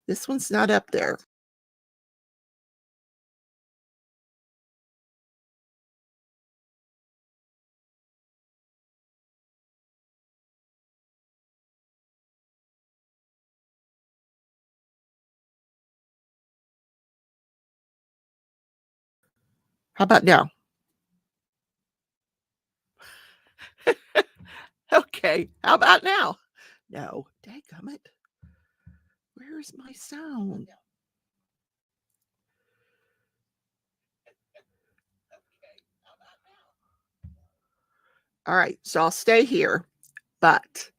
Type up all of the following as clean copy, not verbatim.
This one's not up there. How about now? Okay, how about now? No, dadgummit. Where is my sound? All right, so I'll stay here, but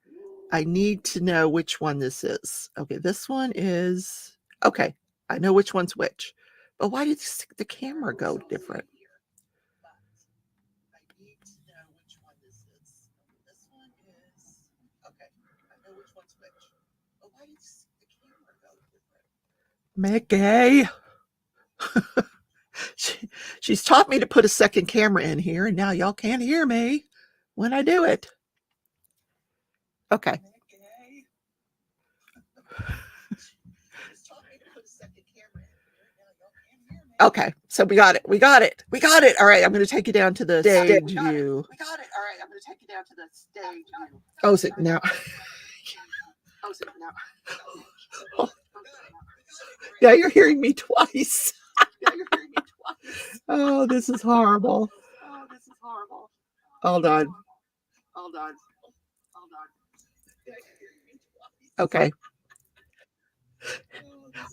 I need to know which one this is. Okay, this one is okay, I know which one's which, but why did the camera go different? I need to know which one this is. This one is okay, I know which one's which, but why did the camera go different? Mickey! She's taught me to put a second camera in here, and now y'all can't hear me when I do it. Okay. Okay, so we got it. We got it. We got it. All right, I'm going to take you down to the stage view. We got it. All right, I'm going to take you down to the stage view. Oh, is it now? Oh, is it now? Yeah, you're hearing me twice. Yeah, you're hearing me twice. Oh, this is horrible. Oh, this is horrible. Hold on. Hold on. Hold on. Okay.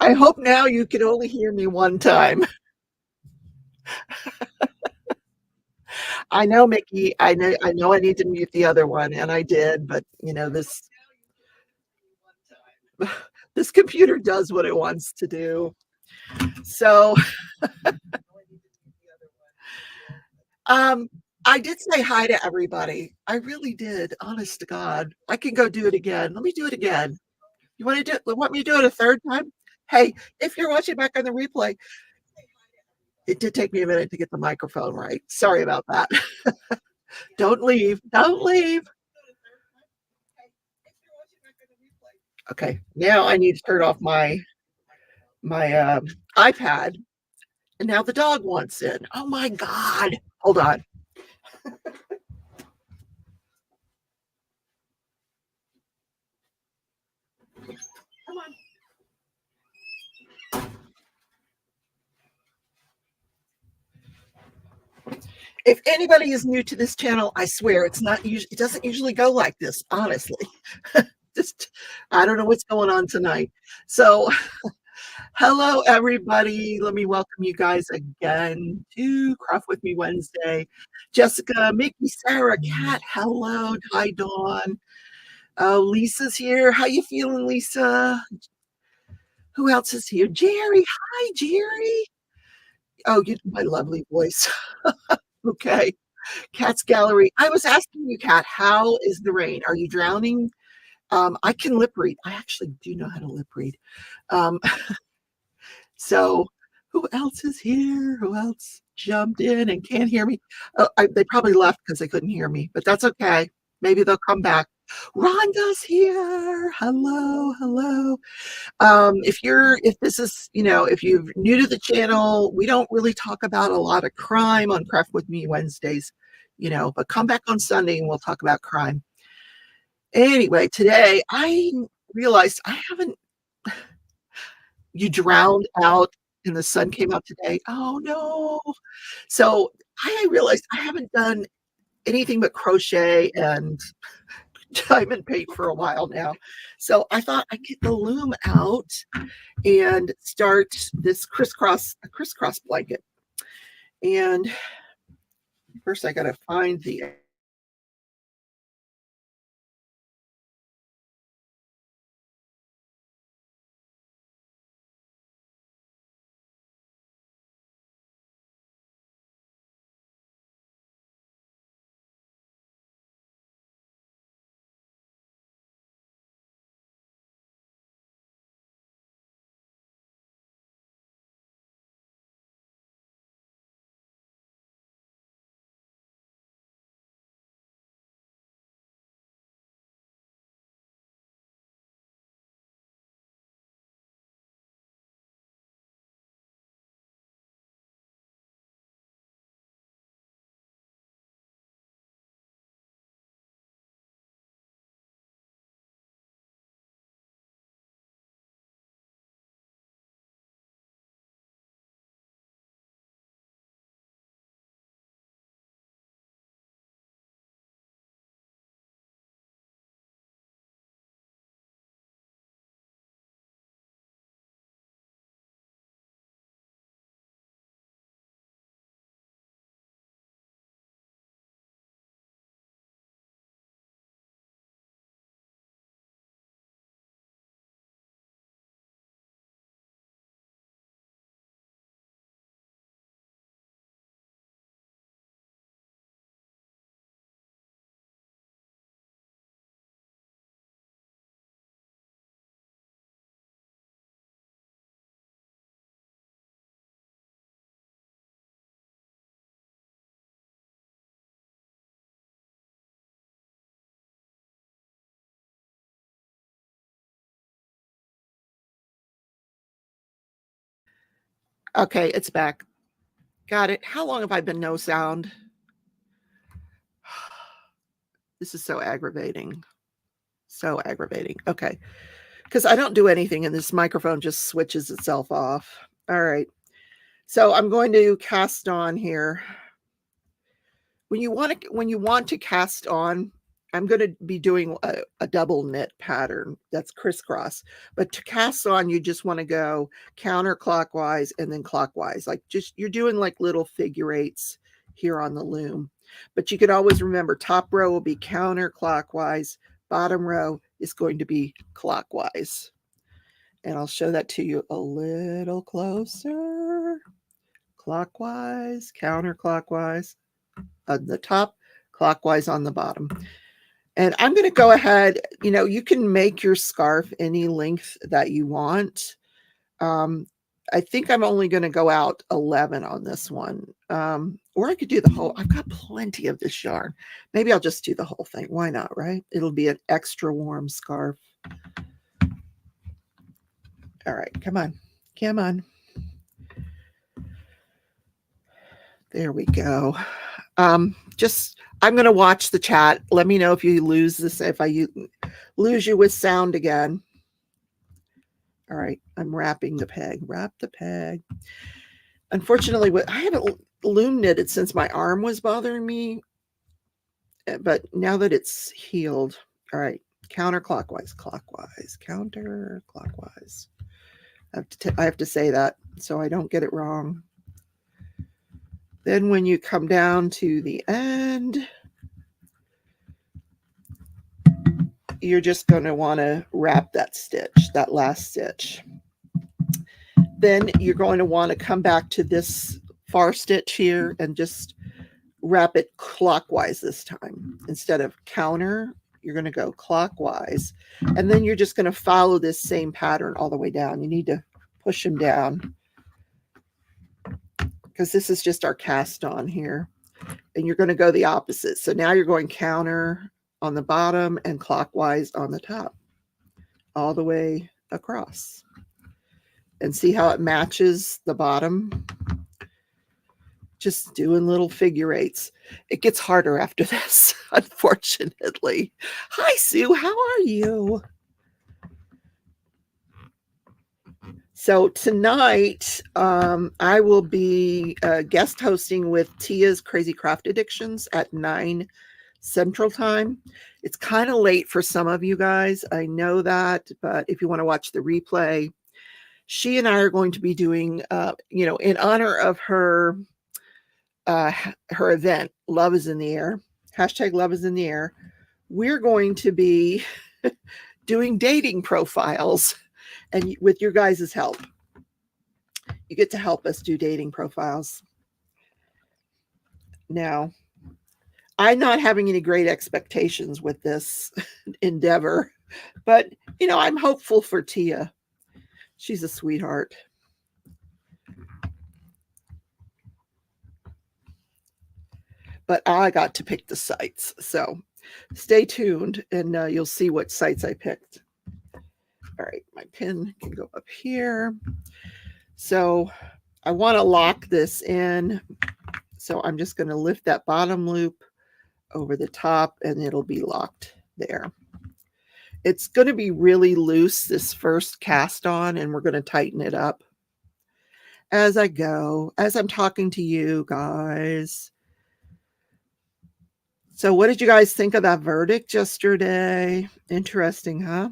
I hope now you can only hear me one time. I know, Mickey. I know I need to mute the other one, and I did, but you know, this computer does what it wants to do. So um I did say hi to everybody. I really did, honest to God. I can go do it again. Let me do it again. You want me to do it a third time? Hey, if you're watching back on the replay, it did take me a minute to get the microphone right. Sorry about that. Don't leave. Don't leave. Okay, now I need to turn off my iPad, and now the dog wants in. Oh my God. Hold on. Come on. If anybody is new to this channel, I swear it's not usually it doesn't usually go like this, honestly. Just I don't know what's going on tonight. So, hello everybody. Let me welcome you guys again to Craft with Me Wednesday. Jessica, Mickey, Sarah, Kat, hello. Hi, Dawn. Oh, Lisa's here. How you feeling, Lisa? Who else is here? Jerry. Hi, Jerry. Oh, you my lovely voice. Okay. Cat's Gallery. I was asking you, Cat, how is the rain? Are you drowning? I can lip read. I actually do know how to lip read. Um, so who else is here? Who else jumped in and can't hear me? Oh, they probably left because they couldn't hear me, but that's okay. Maybe they'll come back. Rhonda's here. Hello, hello. If this is, if you're new to the channel, we don't really talk about a lot of crime on Craft with Me Wednesdays, but come back on Sunday and we'll talk about crime. Anyway, today I realized I haven't, you drowned out and the sun came out today. Oh no. So I realized I haven't done anything but crochet and diamond paint for a while now. So I thought I'd get the loom out and start this crisscross blanket. And first I got to find the Okay, it's back. Got it. How long have I been no sound? This is so aggravating. So aggravating. Okay. Because I don't do anything and this microphone just switches itself off. All right. So I'm going to cast on here. When you want to cast on, I'm going to be doing a double knit pattern that's crisscross. But to cast on, you just want to go counterclockwise and then clockwise. Like just you're doing like little figure eights here on the loom. But you can always remember top row will be counterclockwise, bottom row is going to be clockwise. And I'll show that to you a little closer. Clockwise, counterclockwise on the top, clockwise on the bottom. And I'm going to go ahead, you can make your scarf any length that you want. I think I'm only going to go out 11 on this one. Or I could do the whole, I've got plenty of this yarn. Maybe I'll just do the whole thing. Why not, right? It'll be an extra warm scarf. All right, come on. Come on. There we go. I'm going to watch the chat. Let me know if you lose this, if I lose you with sound again. All right, I'm wrapping the peg. Wrap the peg. Unfortunately, I haven't loom knitted since my arm was bothering me, but now that it's healed, all right, counterclockwise, clockwise, counterclockwise. I have to say that so I don't get it wrong. Then when you come down to the end, you're just going to want to wrap that stitch, that last stitch. Then you're going to want to come back to this far stitch here and just wrap it clockwise this time. Instead of counter, you're going to go clockwise. And then you're just going to follow this same pattern all the way down. You need to push them down, because this is just our cast on here. And you're going to go the opposite. So now you're going counter on the bottom and clockwise on the top, all the way across. And see how it matches the bottom? Just doing little figure eights. It gets harder after this, unfortunately. Hi, Sue. How are you? So tonight, I will be guest hosting with Tia's Crazy Craft Addictions at 9 Central Time. It's kind of late for some of you guys. I know that, but if you want to watch the replay, she and I are going to be doing, in honor of her event, Love is in the Air, hashtag Love is in the Air. We're going to be doing dating profiles. And with your guys' help, you get to help us do dating profiles. Now, I'm not having any great expectations with this endeavor, but, I'm hopeful for Tia. She's a sweetheart. But I got to pick the sites. So stay tuned and you'll see what sites I picked. All right, my pin can go up here. So I want to lock this in. So I'm just going to lift that bottom loop over the top and it'll be locked there. It's going to be really loose, this first cast on, and we're going to tighten it up as I go, as I'm talking to you guys. So what did you guys think of that verdict yesterday? Interesting, huh?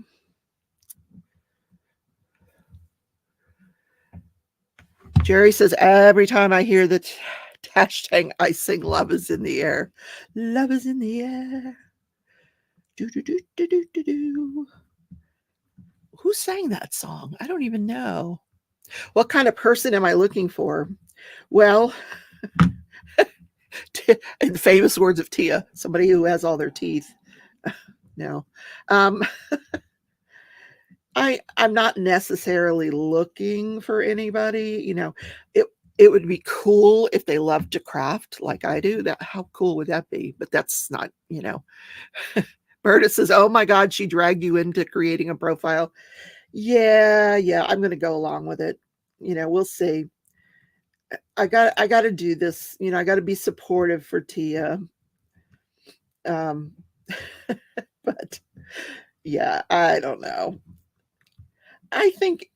Jerry says, every time I hear the hashtag, I sing Love is in the Air. Love is in the air. Do, do, do, do, do, do, do. Who sang that song? I don't even know. What kind of person am I looking for? Well, in famous words of Tia, somebody who has all their teeth. No. I'm not necessarily looking for anybody. It would be cool if they loved to craft like I do. How cool would that be? But that's not, Berta says, oh my God, she dragged you into creating a profile. Yeah, I'm going to go along with it. We'll see. I got to do this. You know, I got to be supportive for Tia. Um, but yeah, I don't know. I think,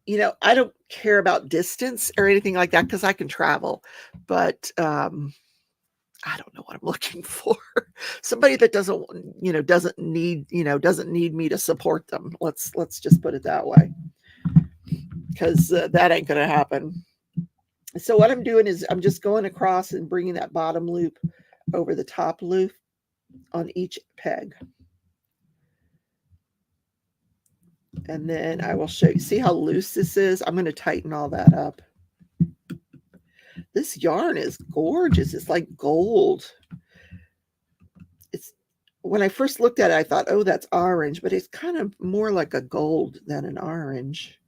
you know, I don't care about distance or anything like that because I can travel. But I don't know what I'm looking for. Somebody that doesn't, you know, doesn't need me to support them. Let's just put it that way, because that ain't gonna happen. So what I'm doing is I'm just going across and bringing that bottom loop over the top loop on each peg. And then I will show you, see how loose this is? I'm going to tighten all that up. This yarn is gorgeous. It's like gold. It's, when I first looked at it, I thought, oh, that's orange, but it's kind of more like a gold than an orange.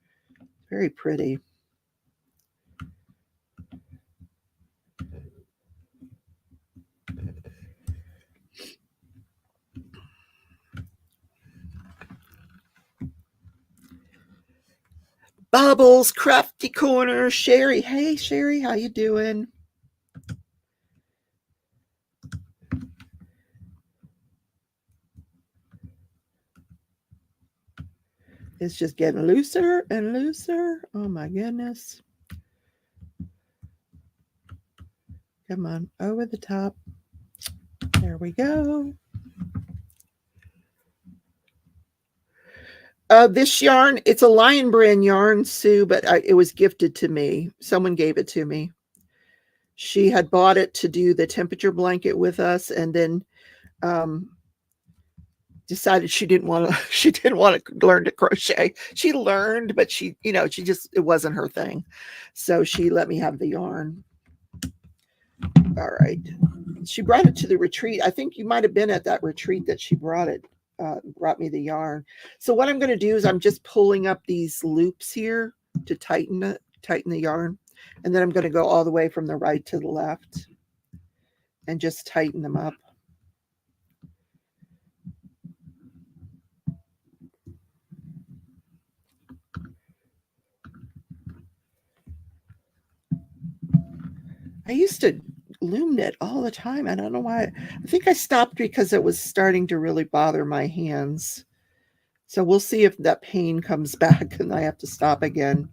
Very pretty. Bubbles, Crafty Corner, Sherry. Hey, Sherry, how you doing? It's just getting looser and looser. Oh my goodness. Come on, over the top. There we go. This yarn, it's a Lion Brand yarn, Sue, but it was gifted to me. Someone gave it to me. She had bought it to do the temperature blanket with us, and then decided she didn't want to. She didn't want to learn to crochet. She learned, but she, you know, it wasn't her thing. So she let me have the yarn. All right. She brought it to the retreat. I think you might have been at that retreat that she brought me the yarn. So what I'm going to do is I'm just pulling up these loops here to tighten the yarn. And then I'm going to go all the way from the right to the left and just tighten them up. I used to loom knit all the time. I don't know why. I think I stopped because it was starting to really bother my hands. So we'll see if that pain comes back and I have to stop again.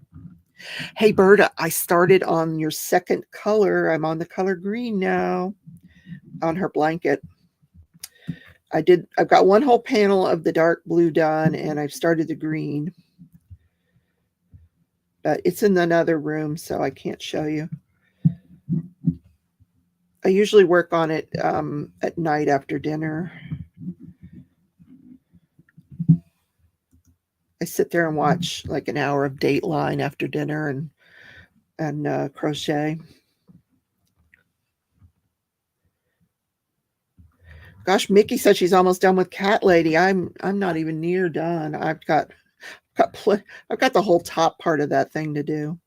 Hey, Berta, I started on your second color. I'm on the color green now on her blanket. I've got one whole panel of the dark blue done, and I've started the green. But it's in another room, so I can't show you. I usually work on it at night after dinner. I sit there and watch like an hour of Dateline after dinner and crochet. Gosh, Mickey said she's almost done with Cat Lady. I'm not even near done. I've got the whole top part of that thing to do.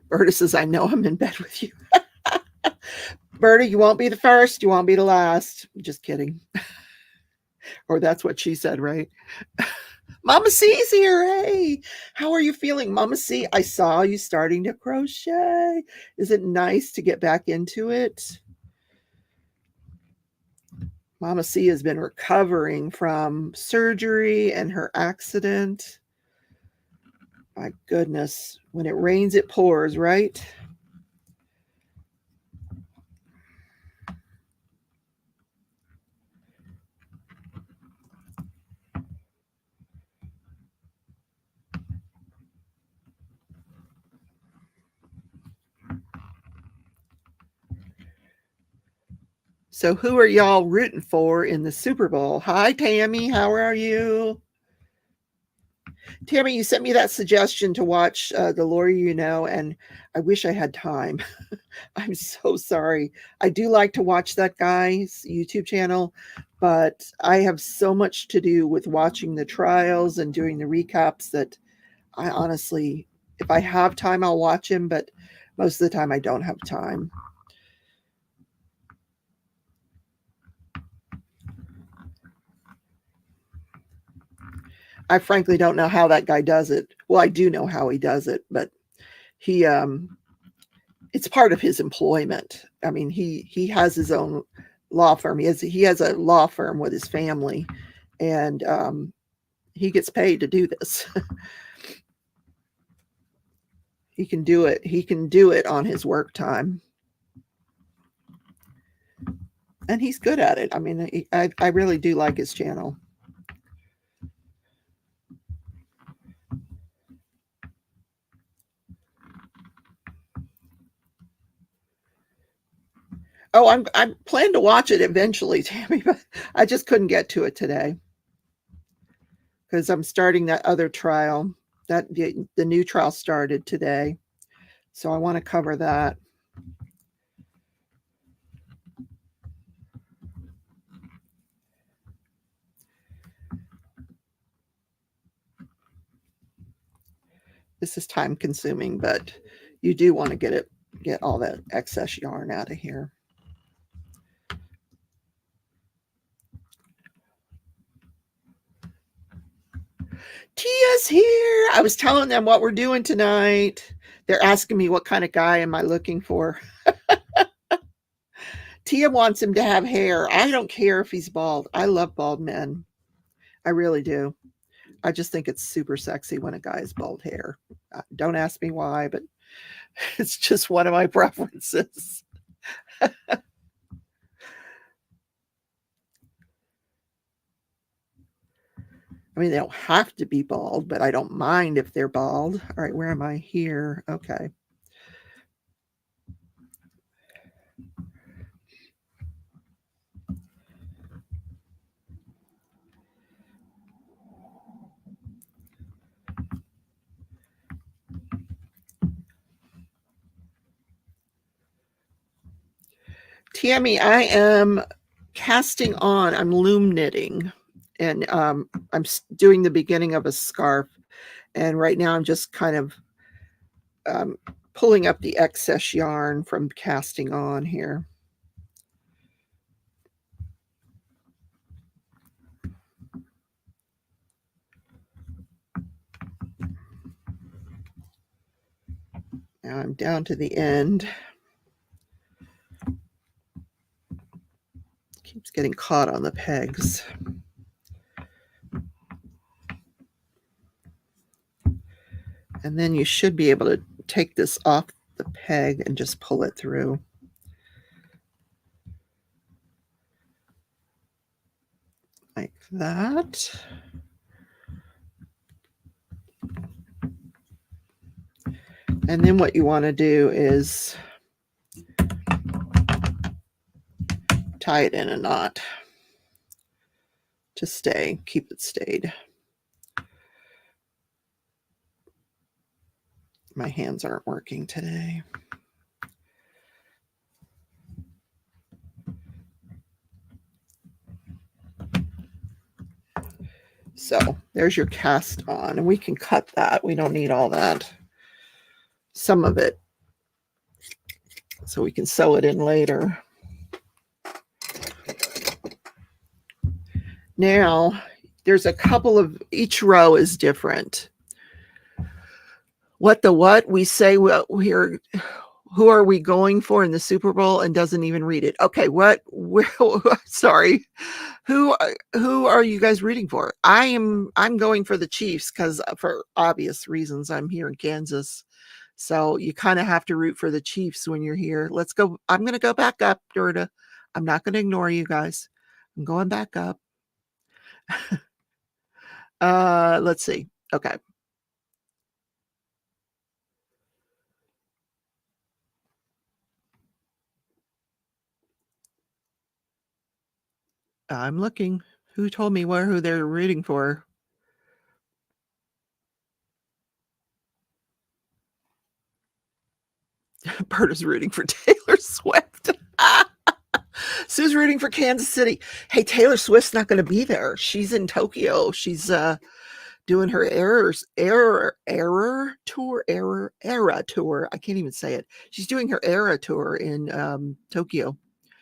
Berta says, I know I'm in bed with you. Berta, you won't be the first. You won't be the last. Just kidding. Or that's what she said, right? Mama C's here. Hey, how are you feeling? Mama C, I saw you starting to crochet. Is it nice to get back into it? Mama C has been recovering from surgery and her accident. My goodness. When it rains, it pours, right? So who are y'all rooting for in the Super Bowl? Hi, Tammy. How are you? Tammy, you sent me that suggestion to watch The Lawyer You Know, and I wish I had time. I'm so sorry. I do like to watch that guy's YouTube channel, but I have so much to do with watching the trials and doing the recaps that I honestly If I have time, I'll watch him, but most of the time I don't have time. I frankly don't know how that guy does it. Well, I do know how he does it, but he it's part of his employment. I mean, he has his own law firm. He has a law firm with his family, and he gets paid to do this. He can do it. He can do it on his work time, and he's good at it. I mean, I really do like his channel. Oh, I plan to watch it eventually, Tammy, but I just couldn't get to it today because I'm starting that other trial. That the new trial started today, so I want to cover that. This is time consuming, but you do want to get all that excess yarn out of here. Tia's here. I was telling them what we're doing tonight. They're asking me what kind of guy am I looking for. Tia wants him to have hair. I don't care if he's bald. I love bald men. I really do. I just think it's super sexy when a guy has bald hair. Don't ask me why, but it's just one of my preferences. I mean, they don't have to be bald, but I don't mind if they're bald. All right, where am I? Here. Okay. Tammy, I am casting on. I'm loom knitting, and I'm doing the beginning of a scarf. And right now I'm just kind of pulling up the excess yarn from casting on here. Now I'm down to the end. Keeps getting caught on the pegs. And then you should be able to take this off the peg and just pull it through. Like that. And then what you want to do is tie it in a knot to stay, keep it stayed. My hands aren't working today. So there's your cast on, and we can cut that. We don't need all that. Some of it, so we can sew it in later. Now, there's a couple of, each row is different. What we say, well, here, who are we going for in the Super Bowl, and doesn't even read it. Okay, sorry. Who are you guys rooting for? I'm going for the Chiefs because for obvious reasons. I'm here in Kansas. So you kind of have to root for the Chiefs when you're here. Let's go. I'm going to go back up, Dorda. I'm not going to ignore you guys. I'm going back up. Let's see. Okay. I'm looking. Who told me who they're rooting for? Berta's rooting for Taylor Swift. Sue's rooting for Kansas City. Hey, Taylor Swift's not going to be there. She's in Tokyo. She's doing her era tour. I can't even say it. She's doing her era tour in Tokyo.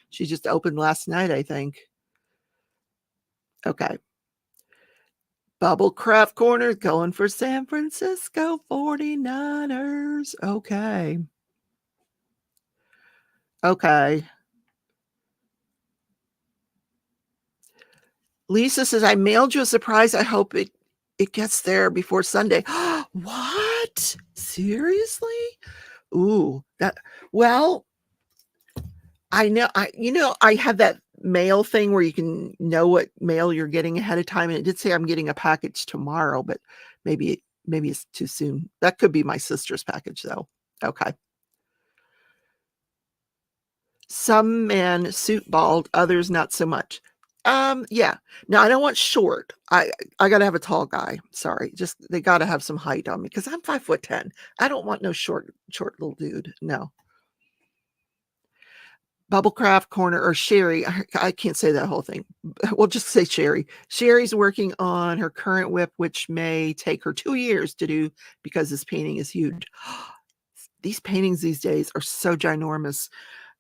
She just opened last night, I think. Okay. Bubblecraft Corner going for San Francisco 49ers. Okay. Okay. Lisa says, I mailed you a surprise. I hope it gets there before Sunday. What? Seriously? Ooh, well, I know I have that mail thing where you can know what mail you're getting ahead of time. And it did say I'm getting a package tomorrow, but maybe it's too soon. That could be my sister's package though. Okay. Some men suit bald, others not so much. Yeah. No, I don't want short. I gotta have a tall guy. Sorry. Just they gotta have some height on me because I'm 5'10". I don't want no short little dude. No. Bubblecraft Corner or Sherry. I can't say that whole thing. We'll just say Sherry. Sherry's working on her current whip, which may take her 2 years to do because this painting is huge. These paintings these days are so ginormous.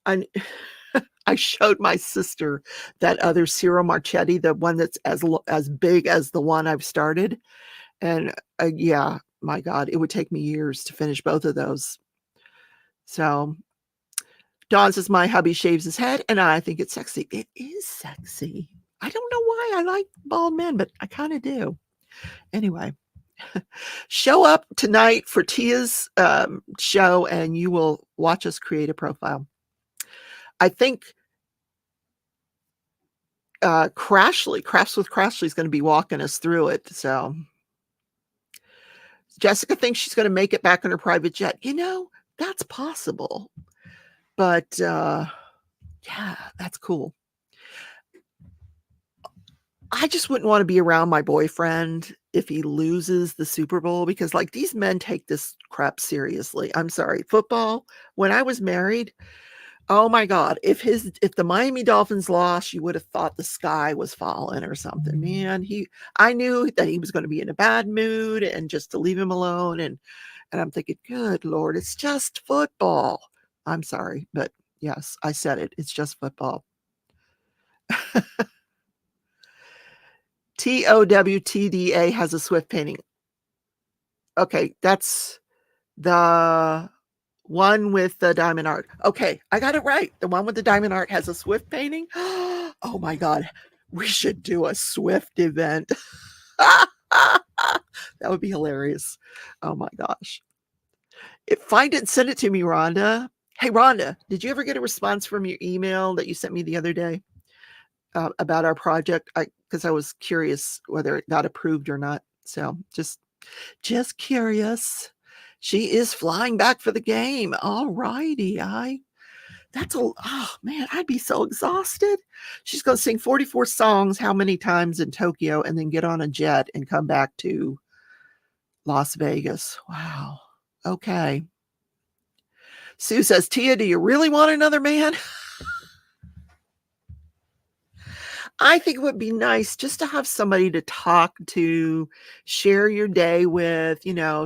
I showed my sister that other Ciro Marchetti, the one that's as big as the one I've started. And yeah, my God, it would take me years to finish both of those. So Dawn says, my hubby shaves his head, and I think it's sexy. It is sexy. I don't know why I like bald men, but I kind of do. Anyway, show up tonight for Tia's show, and you will watch us create a profile. I think Crashley, Crafts with Crashley, is going to be walking us through it. So Jessica thinks she's going to make it back on her private jet. That's possible. But yeah, that's cool. I just wouldn't want to be around my boyfriend if he loses the Super Bowl because like these men take this crap seriously. I'm sorry. Football, when I was married, oh my God, if the Miami Dolphins lost, you would have thought the sky was falling or something. Man, I knew that he was going to be in a bad mood and just to leave him alone. And I'm thinking, good Lord, it's just football. I'm sorry, but yes, I said it. It's just football. TOWTDA has a Swift painting. Okay, that's the one with the diamond art. Okay, I got it right. The one with the diamond art has a Swift painting. Oh my God, we should do a Swift event. That would be hilarious. Oh my gosh. Find it and send it to me, Rhonda. Hey, Rhonda, did you ever get a response from your email that you sent me the other day about our project? Because I was curious whether it got approved or not. So just curious. She is flying back for the game. All righty. Oh man, I'd be so exhausted. She's going to sing 44 songs how many times in Tokyo and then get on a jet and come back to Las Vegas. Wow. Okay. Sue says, Tia, do you really want another man? I think it would be nice just to have somebody to talk to, share your day with,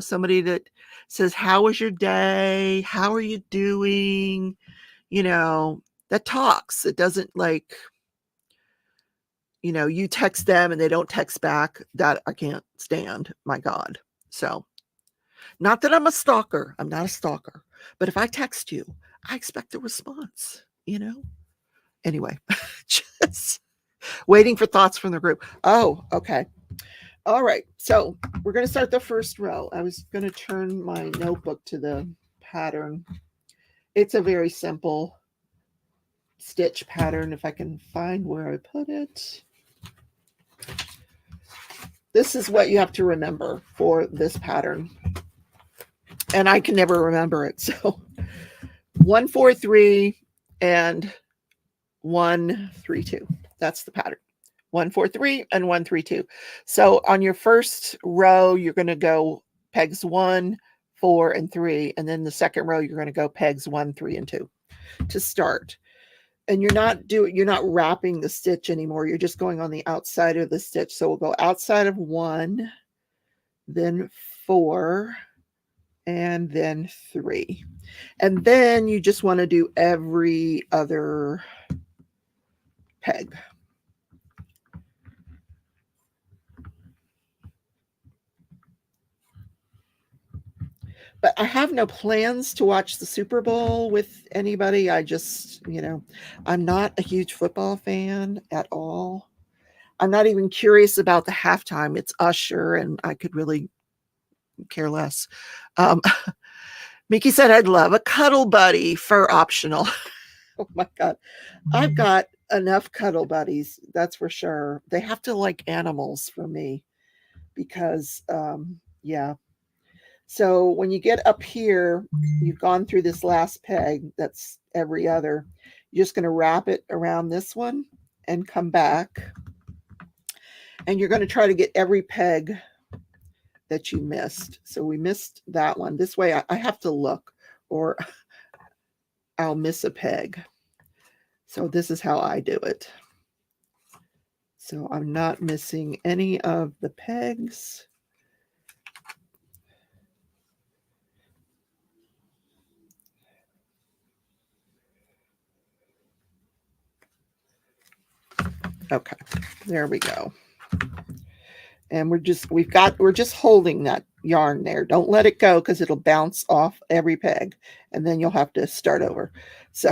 somebody that says, how was your day? How are you doing? That talks. It doesn't like, you text them and they don't text back. That I can't stand. My God. So not that I'm a stalker. I'm not a stalker. But if I text you, I expect a response, Anyway, just waiting for thoughts from the group. Oh, okay. All right. So we're going to start the first row. I was going to turn my notebook to the pattern. It's a very simple stitch pattern. If I can find where I put it. This is what you have to remember for this pattern. And I can never remember it. So 1, 4, 3 and 1, 3, 2. That's the pattern. 1, 4, 3 and 1, 3, 2. So on your first row, you're going to go pegs 1, 4, and 3. And then the second row, you're going to go pegs 1, 3, and 2 to start. And you're not wrapping the stitch anymore. You're just going on the outside of the stitch. So we'll go outside of 1, then 4, and then 3. And then you just want to do every other peg. But I have no plans to watch the Super Bowl with anybody. I just, I'm not a huge football fan at all. I'm not even curious about the halftime. It's Usher, and I could really care less. Mickey said, I'd love a cuddle buddy, fur optional. Oh my God. I've got enough cuddle buddies. That's for sure. They have to like animals for me because, yeah. So when you get up here, you've gone through this last peg. That's every other. You're just going to wrap it around this one and come back. And you're going to try to get every peg that you missed. So we missed that one. This way I have to look or I'll miss a peg. So this is how I do it. So I'm not missing any of the pegs. Okay, there we go. And we're just holding that yarn there. Don't let it go because it'll bounce off every peg and then you'll have to start over. So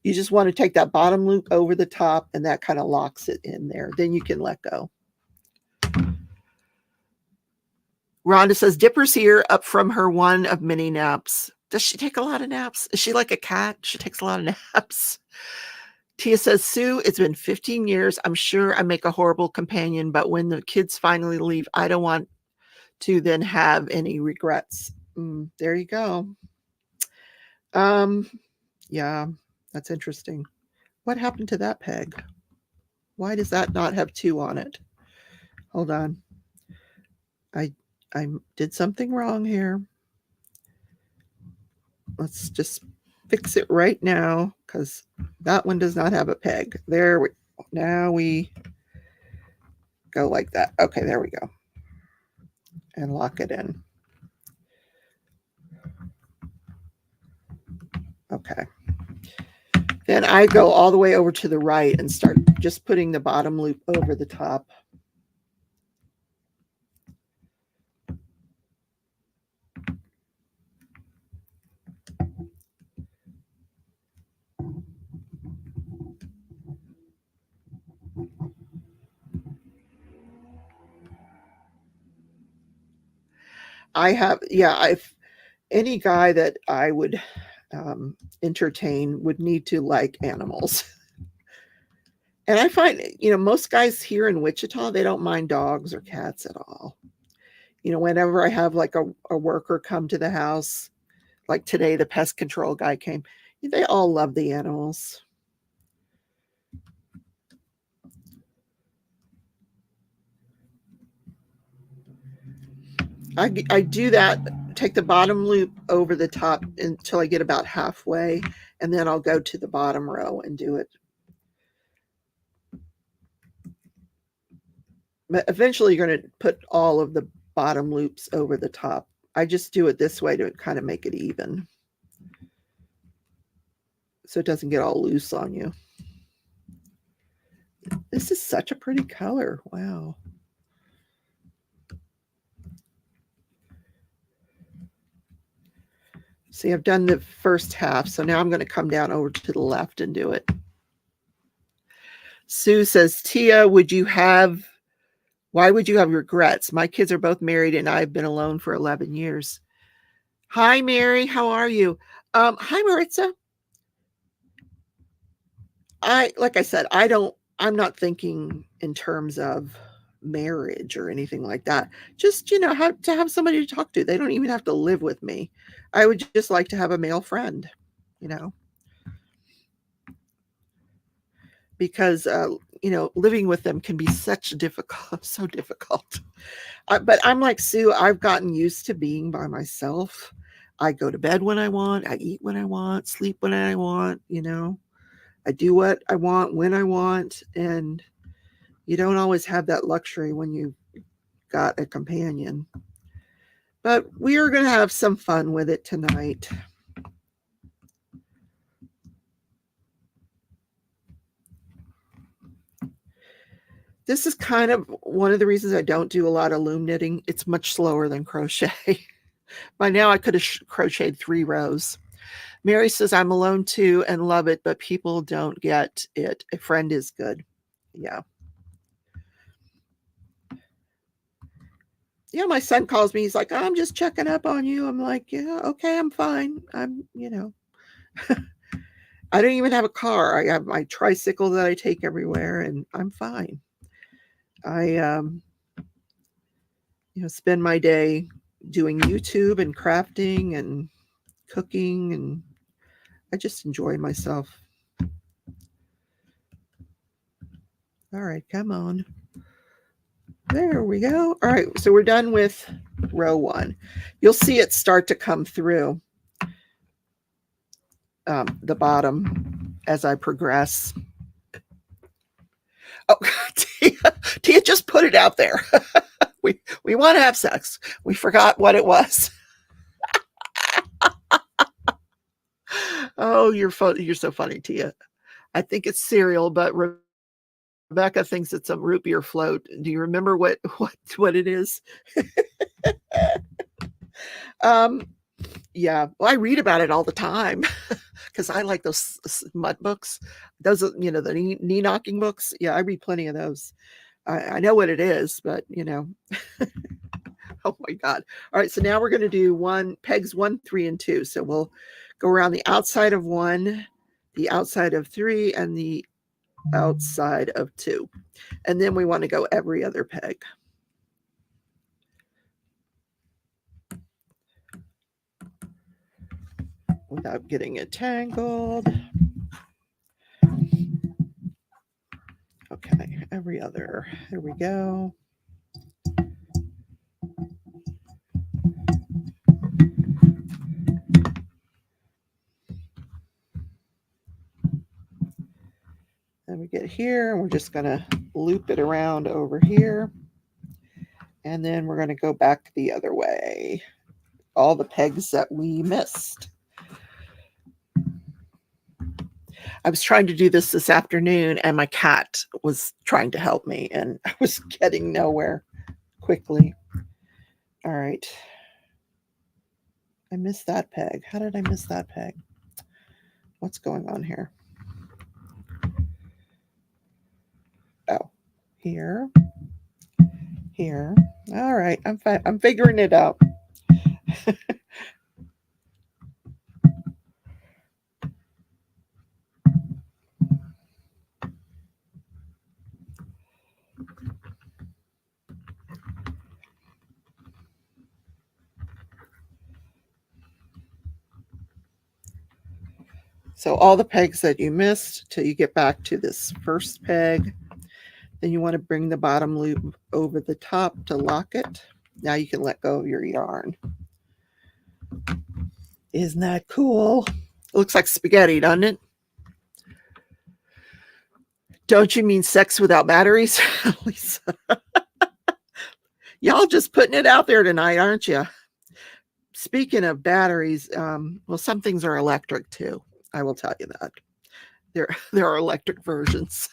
you just want to take that bottom loop over the top and that kind of locks it in there. Then you can let go. Rhonda says, Dipper's here up from her one of many naps. Does she take a lot of naps? Is she like a cat? She takes a lot of naps. Tia says, Sue, it's been 15 years. I'm sure I make a horrible companion, but when the kids finally leave, I don't want to then have any regrets. There you go. Yeah, that's interesting. What happened to that peg? Why does that not have 2 on it? Hold on. I did something wrong here. Let's just fix it right now because that one does not have a peg. There we go. Now we go like that. Okay, there we go. And lock it in. Okay. Then I go all the way over to the right and start just putting the bottom loop over the top. If any guy that I would entertain would need to like animals. And I find, most guys here in Wichita, they don't mind dogs or cats at all. Whenever I have like a worker come to the house, like today, the pest control guy came, they all love the animals. I do that, take the bottom loop over the top until I get about halfway, and then I'll go to the bottom row and do it. But eventually you're going to put all of the bottom loops over the top. I just do it this way to kind of make it even, so it doesn't get all loose on you. This is such a pretty color. Wow. See, I've done the first half, so now I'm going to come down over to the left and do it. Sue says, Tia, why would you have regrets? My kids are both married and I've been alone for 11 years. Hi, Mary. How are you? Hi, Maritza. Like I said, I'm not thinking in terms of marriage or anything like that. Just, have somebody to talk to. They don't even have to live with me. I would just like to have a male friend, because, living with them can be so difficult. But I'm like Sue, I've gotten used to being by myself. I go to bed when I want, I eat when I want, sleep when I want, I do what I want when I want. And you don't always have that luxury when you've got a companion. But we are going to have some fun with it tonight. This is kind of one of the reasons I don't do a lot of loom knitting. It's much slower than crochet. By now I could have crocheted 3 rows. Mary says, I'm alone too and love it, but people don't get it. A friend is good. Yeah. Yeah, my son calls me. He's like, I'm just checking up on you. I'm like, yeah, okay, I'm fine. I don't even have a car. I have my tricycle that I take everywhere and I'm fine. I spend my day doing YouTube and crafting and cooking, and I just enjoy myself. All right, come on. There we go. All right, so we're done with row 1. You'll see it start to come through the bottom as I progress. Oh, Tia just put it out there. we want to have sex. We forgot what it was. Oh, you're so funny, Tia. I think it's cereal, but Rebecca thinks it's a root beer float. Do you remember what it is? Yeah, well, I read about it all the time because I like those mud books. Those are, the knee knocking books. Yeah, I read plenty of those. I know what it is, but oh my God. All right, so now we're going to do pegs 1, 3, and 2. So we'll go around the outside of 1, the outside of 3, and the outside of 2. And then we want to go every other peg. Without getting it tangled. Okay, every other. There we go. Then we get here, and we're just going to loop it around over here. And then we're going to go back the other way. All the pegs that we missed. I was trying to do this afternoon, and my cat was trying to help me, and I was getting nowhere quickly. All right. I missed that peg. How did I miss that peg? What's going on here? Oh, here. Here. All right. I'm figuring it out. So all the pegs that you missed till you get back to this first peg. Then you want to bring the bottom loop over the top to lock it. Now you can let go of your yarn. Isn't that cool? It looks like spaghetti, doesn't it? Don't you mean sex without batteries, Lisa? Y'all just putting it out there tonight, aren't you? Speaking of batteries, well, some things are electric too. I will tell you that. There are electric versions.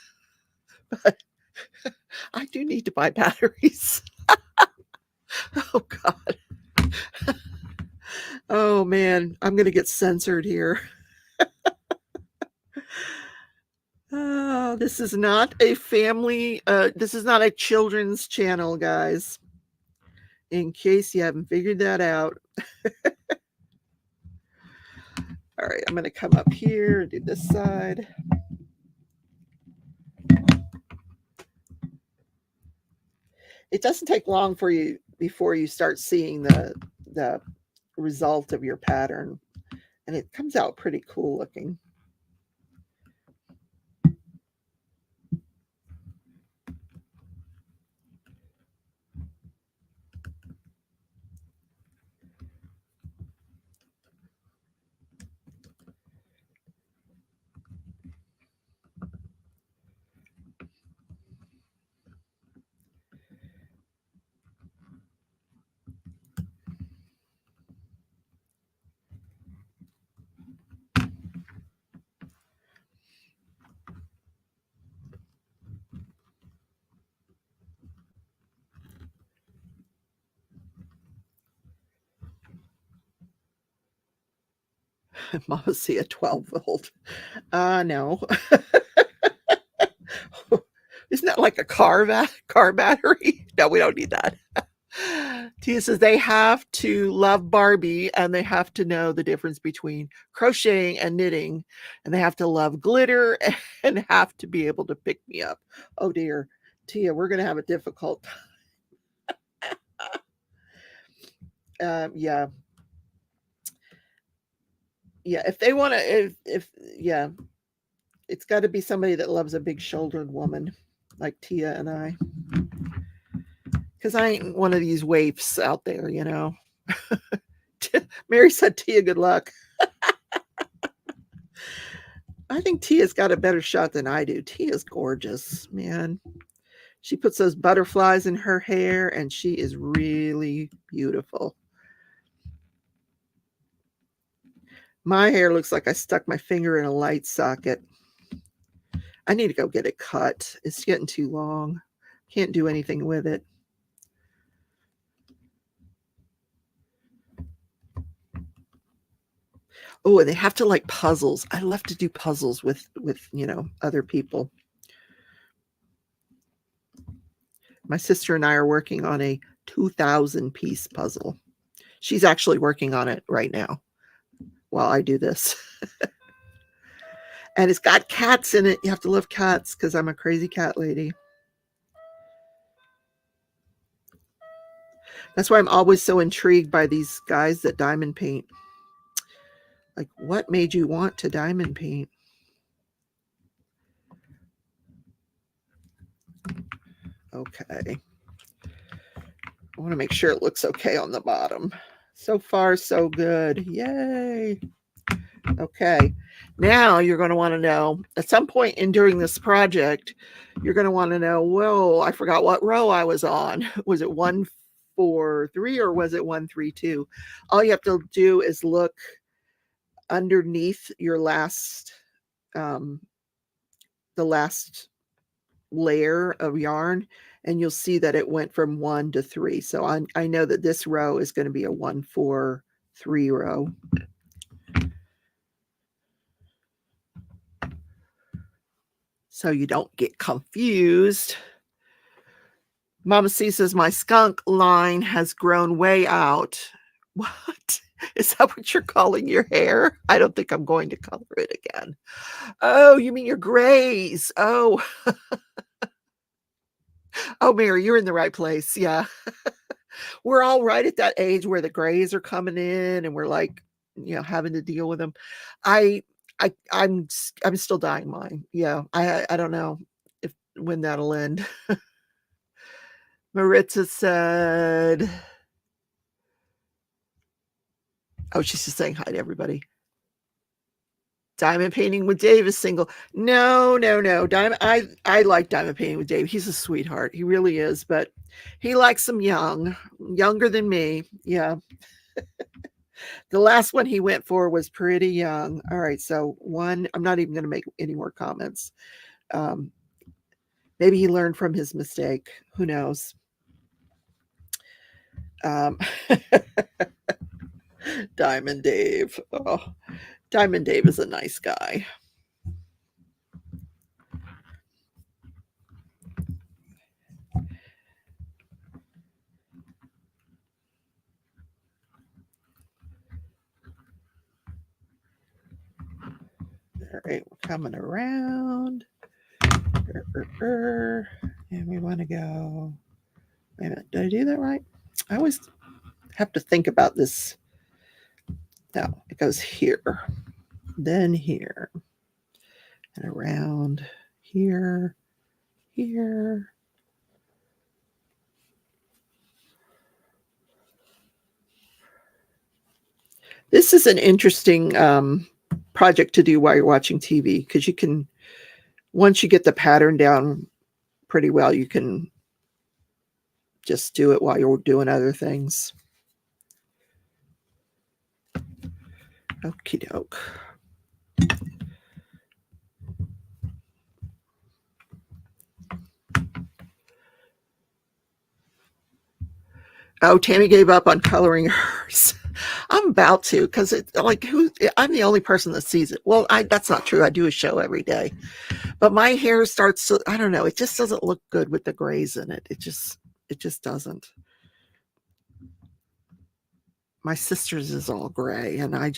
But I do need to buy batteries. Oh, God. Oh, man. I'm going to get censored here. Oh, this is not a family. This is not a children's channel, guys. In case you haven't figured that out. All right, I'm going to come up here and do this side. It doesn't take long for you before you start seeing the result of your pattern, and it comes out pretty cool looking. Mama see a 12-volt. No. Isn't that like a car battery? No, we don't need that. Tia says they have to love Barbie and they have to know the difference between crocheting and knitting, and they have to love glitter and have to be able to pick me up. Oh dear, Tia, we're gonna have a difficult yeah. Yeah, if they want to, if yeah, it's got to be somebody that loves a big shouldered woman like Tia and I, because I ain't one of these waifs out there, you know. Mary said, Tia, good luck. I think Tia's got a better shot than I do. Tia's gorgeous, man. She puts those butterflies in her hair and she is really beautiful. My hair looks like I stuck my finger in a light socket. I need to go get it cut. It's getting too long. Can't do anything with it. Oh, and they have to like puzzles. I love to do puzzles with you know, other people. My sister and I are working on a 2,000 piece puzzle. She's actually working on it right now while I do this. And it's got cats in it. You have to love cats because I'm a crazy cat lady. That's why I'm always so intrigued by these guys that diamond paint. Like, what made you want to diamond paint? Okay. I want to make sure it looks okay on the bottom. So far, so good. Yay. Okay. Now you're going to want to know, at some point in during this project, you're going to want to know, whoa, I forgot what row I was on. Was it 1, 4, 3 or was it 1, 3, 2? All you have to do is look underneath your last, the last layer of yarn, and you'll see that it went from 1 to 3. So I know that this row is going to be a 1, 4, 3 row. So you don't get confused. Mama C says, my skunk line has grown way out. What? Is that what you're calling your hair? I don't think I'm going to color it again. Oh, you mean your grays. Oh. Oh, Mary, you're in the right place. Yeah. We're all right at that age where the grays are coming in and we're like, you know, having to deal with them. I'm still dyeing mine. Yeah. I don't know when that'll end. Maritza said, oh, she's just saying hi to everybody. Diamond painting with Dave is single. No. Diamond. I like diamond painting with Dave. He's a sweetheart. He really is, but he likes them younger than me. Yeah. The last one he went for was pretty young. All right. So one, I'm not even going to make any more comments. Maybe he learned from his mistake. Who knows? Diamond Dave. Oh, Diamond Dave is a nice guy. All right, we're coming around. And we want to go. Wait a minute, did I do that right? I always have to think about this. No, it goes here, then here, and around here, here. This is an interesting project to do while you're watching TV, because you can, once you get the pattern down pretty well, you can just do it while you're doing other things. Okie doke. Oh, Tammy gave up on coloring hers. I'm about to, because it's like I'm the only person that sees it. Well, that's not true. I do a show every day, but my hair starts to, I don't know, it just doesn't look good with the grays in it. It just doesn't. My sister's is all gray, and I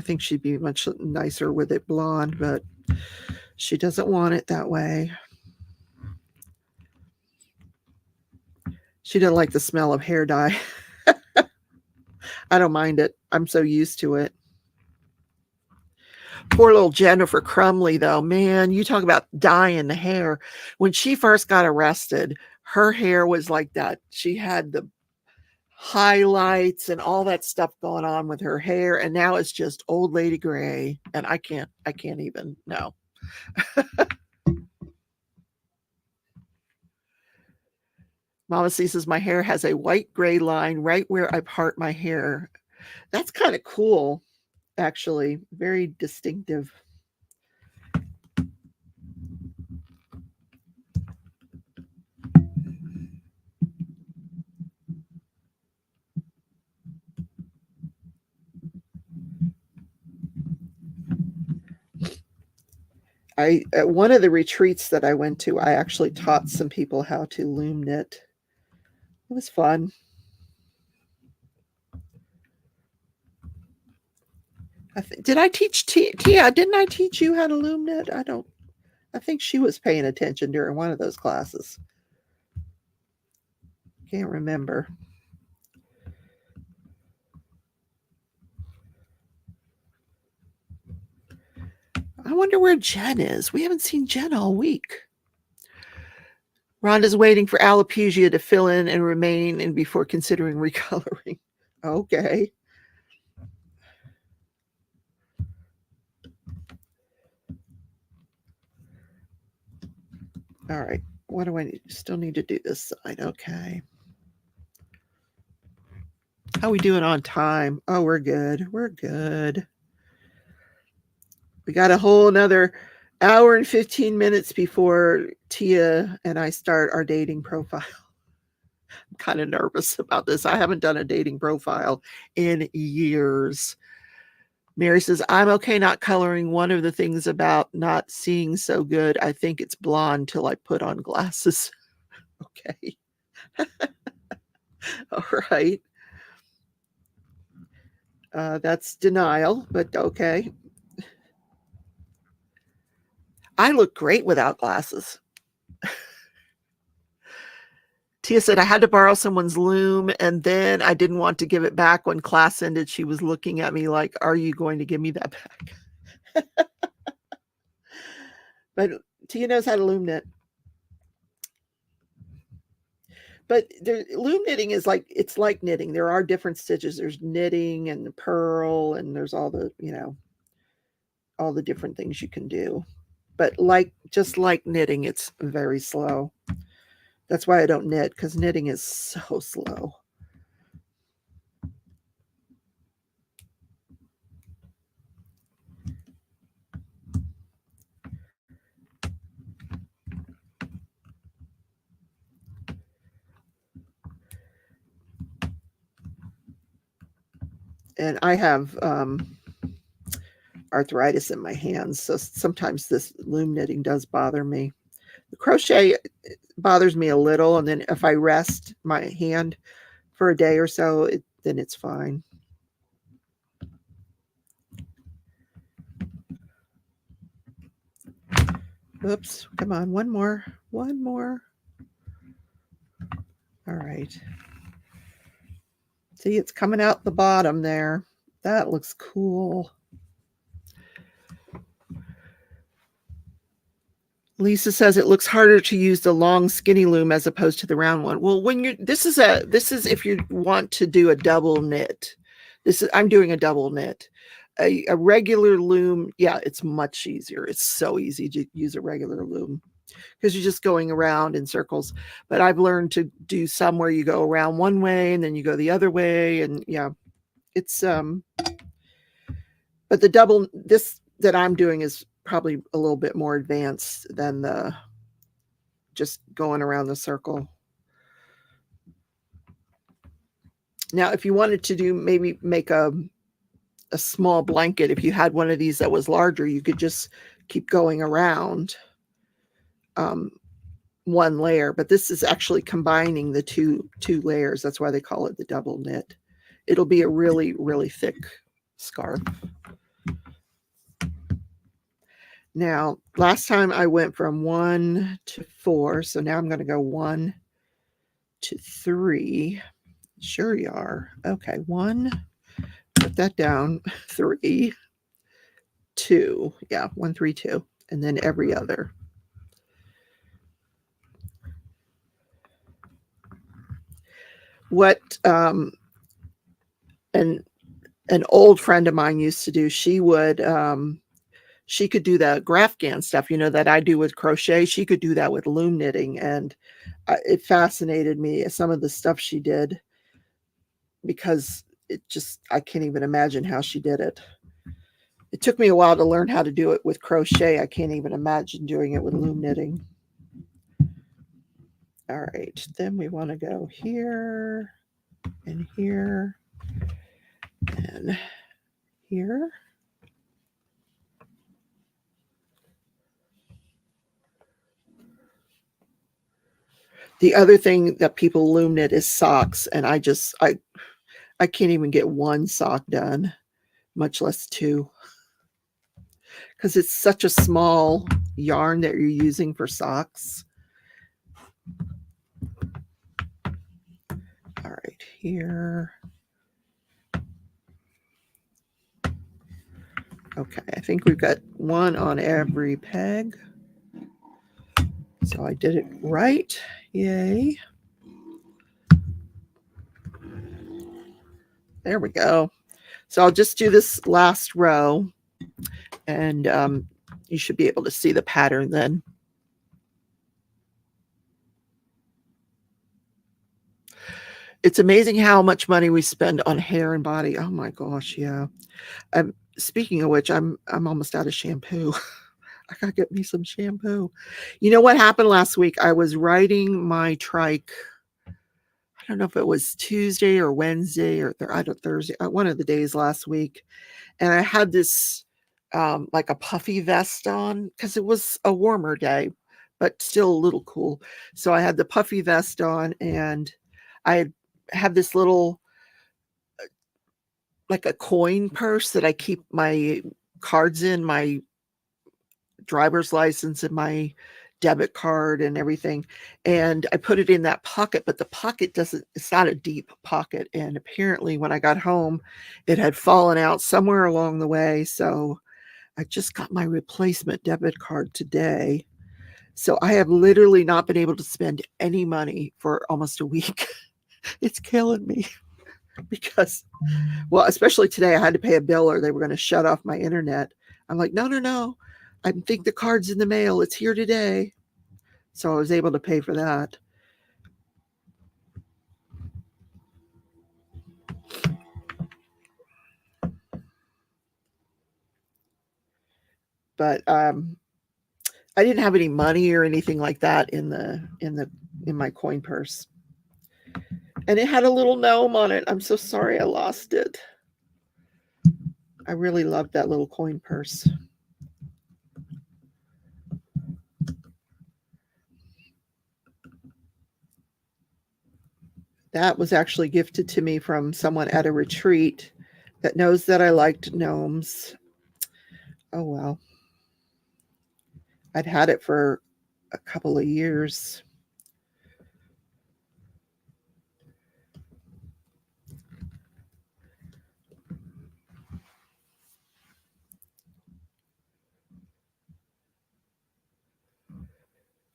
think she'd be much nicer with it blonde, but she doesn't want it that way. She doesn't like the smell of hair dye. I don't mind it. I'm so used to it. Poor little Jennifer Crumley, though, man, you talk about dyeing the hair. When she first got arrested, her hair was like that. She had the highlights and all that stuff going on with her hair, and now it's just old lady gray, and I can't even, no. Mama C says my hair has a white gray line right where I part my hair. That's kind of cool, actually. Very distinctive. At one of the retreats that I went to, I actually taught some people how to loom knit. It was fun. Did I teach Tia? Didn't I teach you how to loom knit? I think she was paying attention during one of those classes. Can't remember. I wonder where Jen is. We haven't seen Jen all week. Rhonda's waiting for alopecia to fill in and remain and before considering recoloring. Okay. All right. What do I need? Still need to do this side. Okay. How we doing on time? Oh, we're good. We're good. We got a whole another hour and 15 minutes before Tia and I start our dating profile. I'm kind of nervous about this. I haven't done a dating profile in years. Mary says, I'm okay not coloring. One of the things about not seeing so good, I think it's blonde till I put on glasses. Okay. All right. That's denial, but okay. I look great without glasses. Tia said, I had to borrow someone's loom, and then I didn't want to give it back. When class ended, she was looking at me like, are you going to give me that back? But Tia knows how to loom knit. But loom knitting is like, it's like knitting. There are different stitches. There's knitting and the purl, and there's all the, all the different things you can do. But just like knitting, it's very slow. That's why I don't knit, because knitting is so slow. And I have arthritis in my hands, so sometimes this loom knitting does bother me. The crochet bothers me a little, and then if I rest my hand for a day or so, then it's fine. Oops, come on, one more. All right. See, it's coming out the bottom there. That looks cool. Lisa says it looks harder to use the long skinny loom as opposed to the round one. Well, this is if you want to do a double knit. I'm doing a double knit. A regular loom, yeah, it's much easier. It's so easy to use a regular loom because you're just going around in circles. But I've learned to do some where you go around one way and then you go the other way, and yeah, it's but this that I'm doing is probably a little bit more advanced than the just going around the circle. Now, if you wanted to maybe make a small blanket, if you had one of these that was larger, you could just keep going around one layer. But this is actually combining the two layers. That's why they call it the double knit. It'll be a really, really thick scarf. Now, last time I went from 1 to 4, so now I'm going to go 1 to 3. Sure you are. Okay, 1, put that down, 3, 2. Yeah, 1, 3, 2, and then every other. What an old friend of mine used to do, she would she could do the Grafghan stuff, you know, that I do with crochet. She could do that with loom knitting, and it fascinated me, some of the stuff she did, because I can't even imagine how she did it. It took me a while to learn how to do it with crochet. I can't even imagine doing it with loom knitting. All right, then we want to go here and here and here. The other thing that people loom knit is socks, and I can't even get one sock done, much less two, because it's such a small yarn that you're using for socks. All right, here. Okay, I think we've got one on every peg. So I did it right. Yay. There we go. So I'll just do this last row, and you should be able to see the pattern then. It's amazing how much money we spend on hair and body. Oh my gosh, yeah. Speaking of which, I'm almost out of shampoo. I gotta get me some shampoo. You know what happened last week? I was riding my trike. I don't know if it was Tuesday or Wednesday or Thursday, one of the days last week. And I had this like a puffy vest on because it was a warmer day, but still a little cool. So I had the puffy vest on, and I had this little like a coin purse that I keep my cards in, my driver's license and my debit card and everything. And I put it in that pocket, but the pocket it's not a deep pocket. And apparently when I got home, it had fallen out somewhere along the way. So I just got my replacement debit card today. So I have literally not been able to spend any money for almost a week. It's killing me because, well, especially today, I had to pay a bill or they were going to shut off my internet. I'm like, no. I think the card's in the mail. It's here today. So I was able to pay for that. But I didn't have any money or anything like that in my coin purse. And it had a little gnome on it. I'm so sorry I lost it. I really loved that little coin purse. That was actually gifted to me from someone at a retreat that knows that I liked gnomes. Oh, well. I'd had it for a couple of years.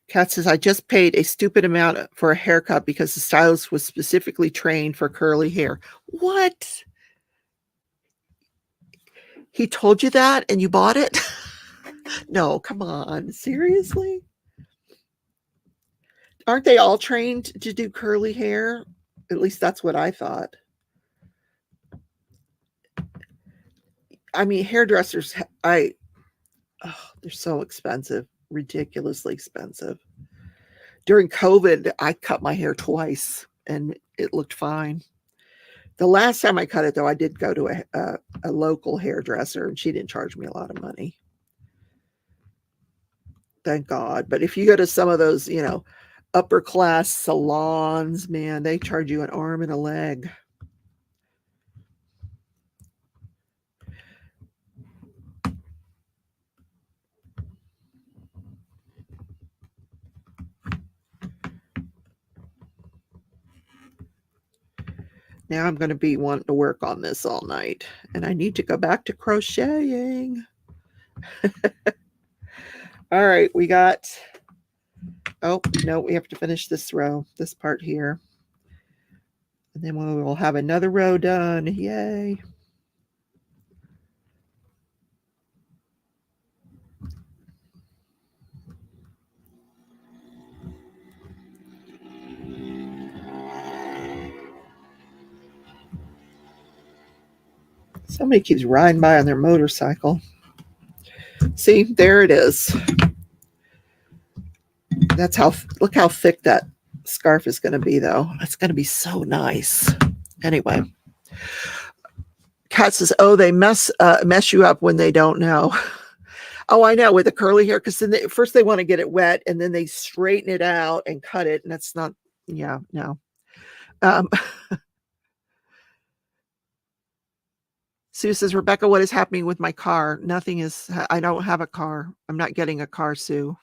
Kat says, I just paid a stupid amount for a haircut because the stylist was specifically trained for curly hair. What? He told you that and you bought it? No, come on. Seriously? Aren't they all trained to do curly hair? At least that's what I thought. I mean, hairdressers, they're so expensive, ridiculously expensive. During COVID, I cut my hair twice and it looked fine. The last time I cut it, though, I did go to a local hairdresser, and she didn't charge me a lot of money. Thank God. But if you go to some of those, upper class salons, man, they charge you an arm and a leg. Now I'm going to be wanting to work on this all night, and I need to go back to crocheting. All right, we got, oh, no, we have to finish this row, this part here. And then we will have another row done. Yay. Somebody keeps riding by on their motorcycle. See, there it is. That's how, look how thick that scarf is going to be, though. It's going to be so nice. Anyway, Kat says, oh, they mess you up when they don't know. Oh, I know, with the curly hair, because then first they want to get it wet, and then they straighten it out and cut it, and that's not, yeah, no. Sue says, Rebecca, what is happening with my car? Nothing is, I don't have a car. I'm not getting a car, Sue.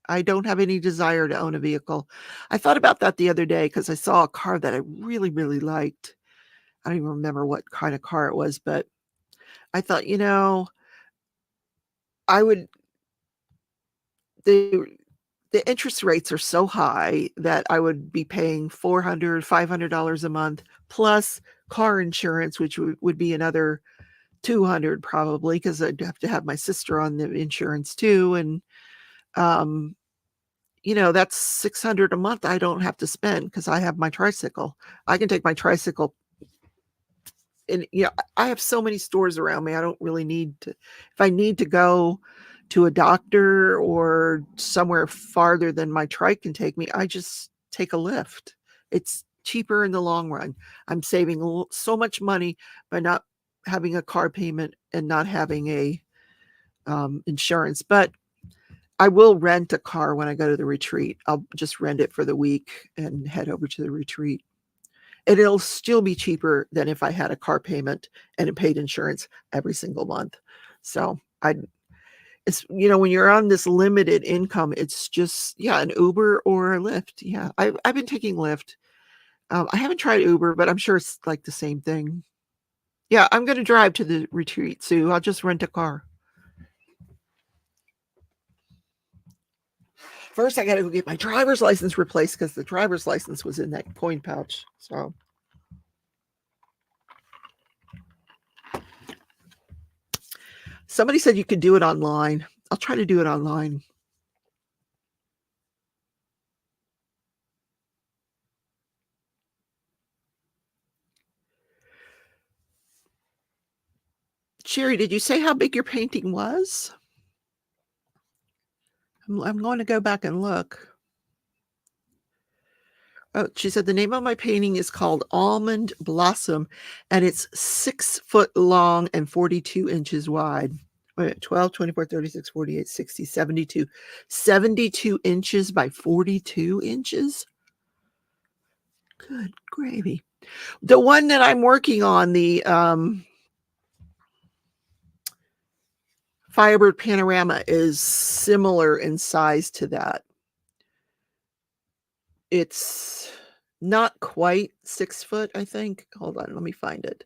I don't have any desire to own a vehicle. I thought about that the other day because I saw a car that I really, really liked. I don't even remember what kind of car it was, but I thought, I would, the interest rates are so high that I would be paying $400, $500 a month plus car insurance, which would be another $200 probably, because I'd have to have my sister on the insurance too. And, that's $600 a month I don't have to spend because I have my tricycle. I can take my tricycle. And, I have so many stores around me. I don't really need to, if I need to go to a doctor or somewhere farther than my trike can take me, I just take a Lyft. It's cheaper in the long run. I'm saving so much money by not having a car payment and not having a insurance. But I will rent a car when I go to the retreat. I'll just rent it for the week and head over to the retreat. And it'll still be cheaper than if I had a car payment and it paid insurance every single month. So it's, when you're on this limited income, it's just, an Uber or a Lyft. Yeah, I've been taking Lyft. I haven't tried Uber, but I'm sure it's like the same thing. Yeah, I'm going to drive to the retreat, Sue. I'll just rent a car. First, I got to go get my driver's license replaced because the driver's license was in that coin pouch. So, somebody said you could do it online. I'll try to do it online. Sherry, did you say how big your painting was? I'm going to go back and look. Oh, she said the name of my painting is called Almond Blossom, and it's 6 foot long and 42 inches wide. Wait, 12, 24, 36, 48, 60, 72. 72 inches by 42 inches? Good gravy. The one that I'm working on, the Firebird Panorama, is similar in size to that. It's not quite 6 foot, I think. Hold on, let me find it.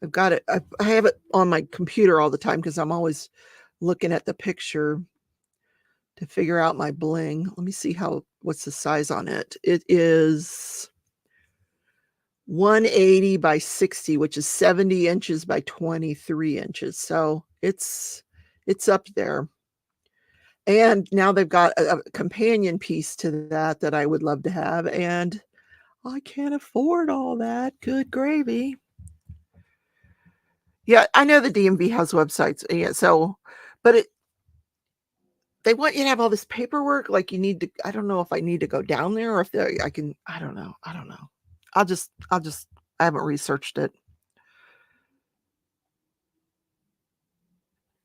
I've got it. I have it on my computer all the time because I'm always looking at the picture to figure out my bling. Let me see what's the size on it. It is 180 by 60, which is 70 inches by 23 inches. So it's up there. And now they've got a companion piece to that I would love to have. And I can't afford all that. Good gravy. Yeah, I know the DMV has websites. Yeah, so, but they want you to have all this paperwork. Like you need to, I don't know if I need to go down there or if I can, I don't know. I'll just I haven't researched it.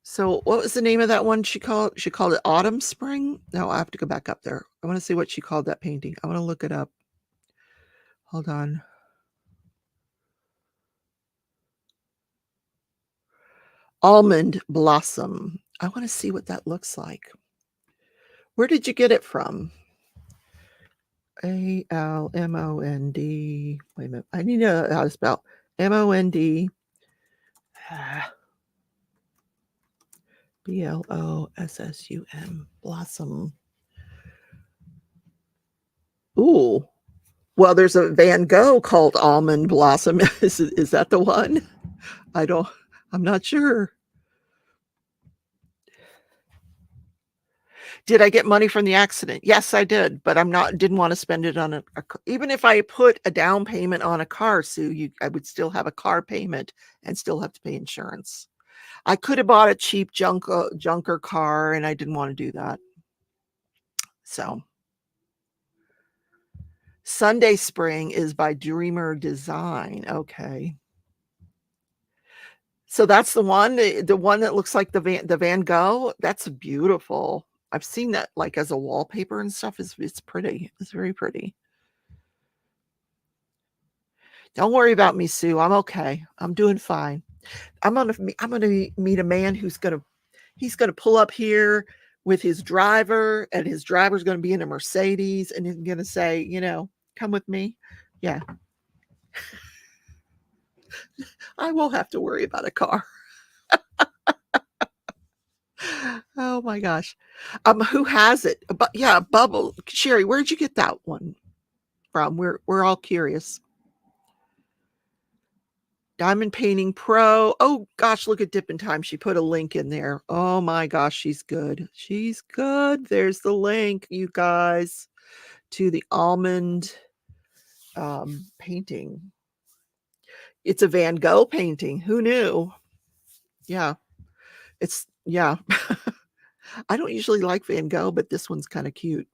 So what was the name of that one she called it Autumn Spring? No, I have to go back up there. I want to see what she called that painting. I want to look it up. Hold on. Almond Blossom. I want to see what that looks like. Where did you get it from? ALMOND. Wait a minute. I need to know how to spell MOND. BLOSSUM. Blossom. Ooh. Well, there's a Van Gogh called Almond Blossom. Is that the one? I'm not sure. Did I get money from the accident? Yes, I did, but didn't want to spend it on even if I put a down payment on a car, Sue, I would still have a car payment and still have to pay insurance. I could have bought a cheap junker car, and I didn't want to do that. So Sunday Spring is by Dreamer Design. Okay. So that's the one that looks like the Van Gogh. That's beautiful. I've seen that like as a wallpaper and stuff. It's pretty. It's very pretty. Don't worry about me, Sue. I'm okay. I'm doing fine. I'm gonna meet a man he's gonna pull up here with his driver, and his driver's gonna be in a Mercedes, and he's gonna say, come with me. Yeah. I won't have to worry about a car. Oh my gosh. Who has it? But yeah, Bubble. Sherry, where'd you get that one from? We're all curious. Diamond Painting Pro. Oh gosh, look at Dip in Time. She put a link in there. Oh my gosh, she's good. She's good. There's the link, you guys, to the almond painting. It's a Van Gogh painting. Who knew? Yeah. Yeah. I don't usually like Van Gogh, but this one's kind of cute.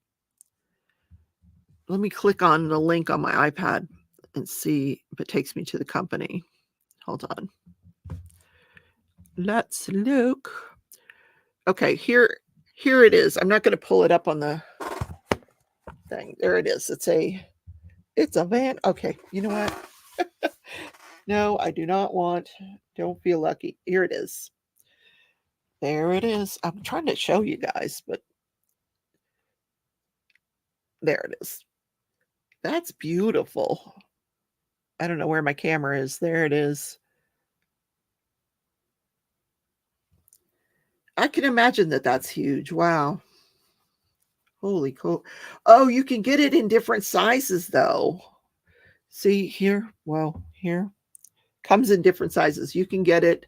Let me click on the link on my iPad and see if it takes me to the company. Hold on. Let's look. Okay, here it is. I'm not going to pull it up on the thing. There it is. It's a van. Okay, you know what? No, I do not want. Don't feel lucky. Here it is. There it is. I'm trying to show you guys, but there it is. That's beautiful. I don't know where my camera is. There it is. I can imagine that that's huge. Wow. Holy cool. Oh, you can get it in different sizes though. See here? Well, here. Comes in different sizes. You can get it.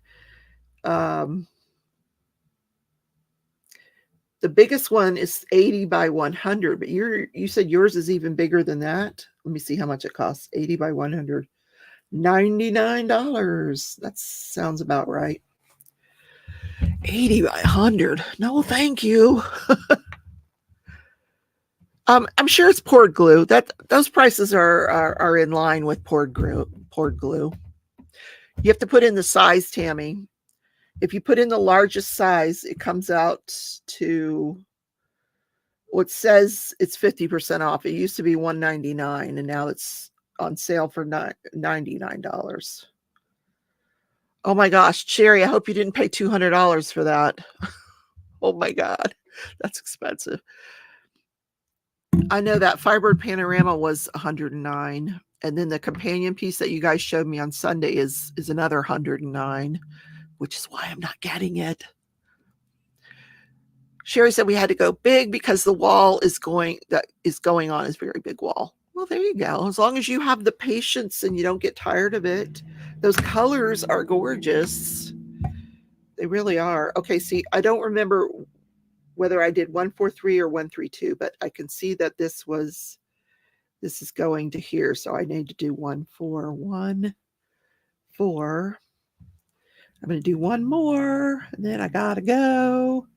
The biggest one is 80 by 100, but you said yours is even bigger than that. Let me see how much it costs. 80 by 100. $99. That sounds about right. 80 by 100. No, thank you. I'm sure it's poured glue. Those prices are in line with poured glue. You have to put in the size, Tammy. If you put in the largest size, it comes out to what says it's 50% off. It used to be $199, and now it's on sale for $99. Oh my gosh, Sherry, I hope you didn't pay $200 for that. Oh my God, that's expensive. I know that Firebird Panorama was $109, and then the companion piece that you guys showed me on Sunday is another $109, which is why I'm not getting it. Sherry said we had to go big because the wall is going on is a very big wall. Well, there you go. As long as you have the patience and you don't get tired of it. Those colors are gorgeous. They really are. Okay, see, I don't remember whether I did 143 or 132, but I can see that this is going to here. So I need to do 141, 4. I'm going to do one more, and then I got to go.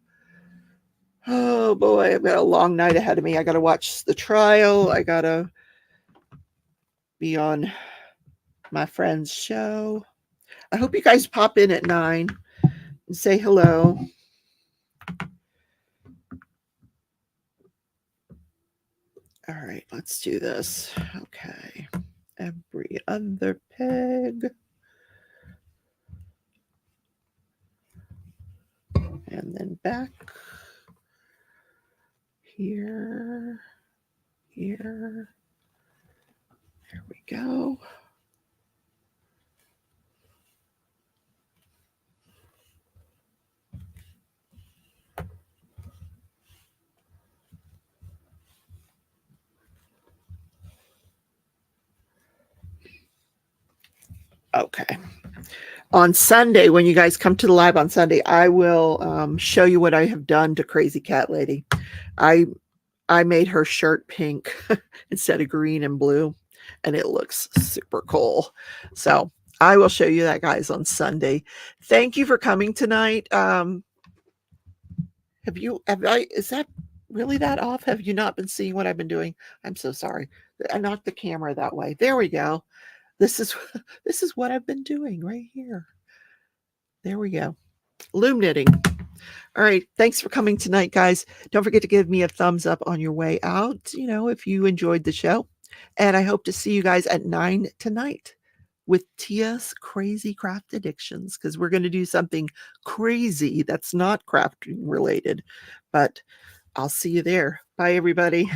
Oh boy, I've got a long night ahead of me. I got to watch the trial. I got to be on my friend's show. I hope you guys pop in at 9 and say hello. All right, let's do this. Okay. Every other peg. And then back. Here. Here. There we go. Okay. On Sunday, when you guys come to the live on Sunday, I will show you what I have done to Crazy Cat Lady. I made her shirt pink instead of green and blue, and it looks super cool. So I will show you that, guys, on Sunday. Thank you for coming tonight. Is that really that off? Have you not been seeing what I've been doing? I'm so sorry. I knocked the camera that way. There we go. This is what I've been doing right here. There we go. Loom knitting. All right. Thanks for coming tonight, guys. Don't forget to give me a thumbs up on your way out, if you enjoyed the show. And I hope to see you guys at 9 tonight with Tia's Crazy Craft Addictions, because we're going to do something crazy that's not crafting related. But I'll see you there. Bye, everybody.